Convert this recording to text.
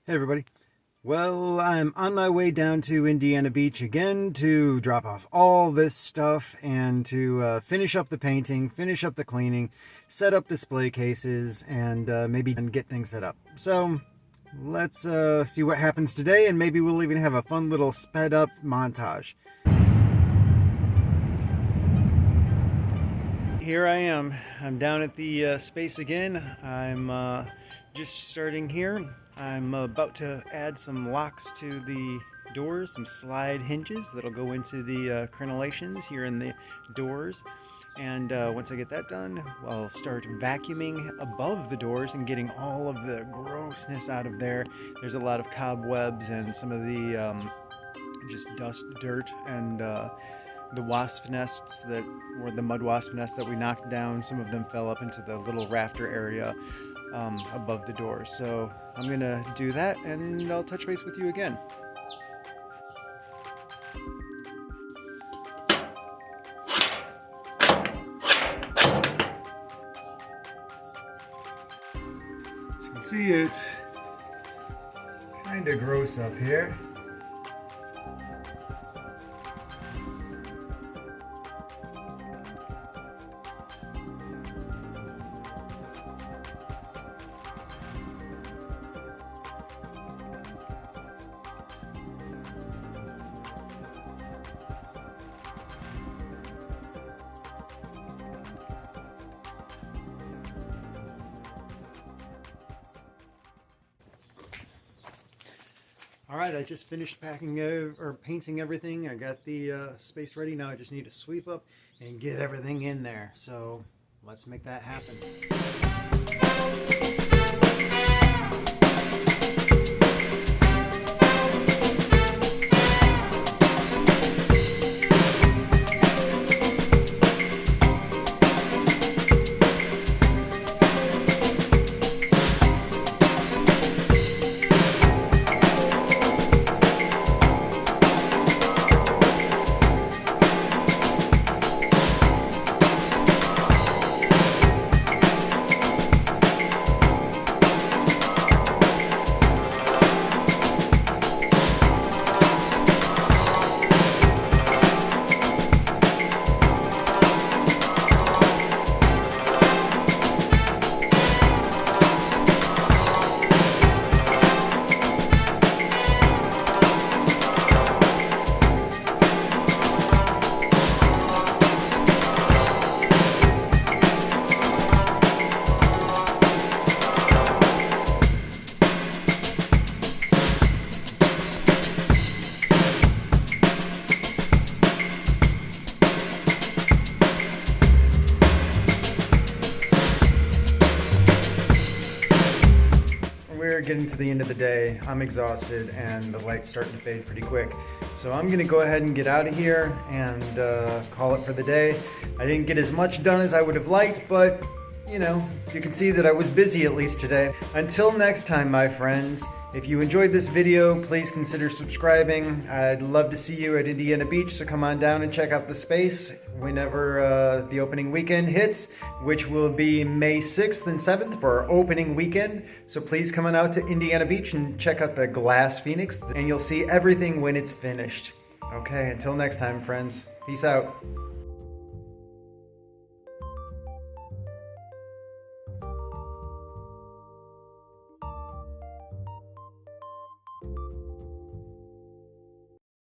Hey everybody. Well, I'm on my way down to Indiana Beach again to drop off all this stuff and to finish up the painting, finish up the cleaning, set up display cases, and maybe get things set up. So let's see what happens today, and maybe we'll even have a fun little sped up montage. Here I am. I'm down at the space again. I'm just starting here. I'm about to add some locks to the doors, some slide hinges that'll go into the crenellations here in the doors. And once I get that done, I'll start vacuuming above the doors and getting all of the grossness out of there. There's a lot of cobwebs and some of the just dust, dirt, and the wasp nests that were the mud wasp nests that we knocked down. Some of them fell up into the little rafter area above the door. So I'm gonna do that and I'll touch base with you again. As you can see, it's kind of gross up here. All right, I just finished packing or painting everything. I got the space ready. Now I just need to sweep up and get everything in there. So let's make that happen. We're getting to the end of the day. I'm exhausted and the light's starting to fade pretty quick. So I'm gonna go ahead and get out of here and call it for the day. I didn't get as much done as I would have liked, but you know, you can see that I was busy at least today. Until next time, my friends, if you enjoyed this video, please consider subscribing. I'd love to see you at Indiana Beach, so come on down and check out the space whenever the opening weekend hits, which will be May 6th and 7th for our opening weekend. So please come on out to Indiana Beach and check out the Glass Phoenix, and you'll see everything when it's finished. Okay, until next time, friends. Peace out.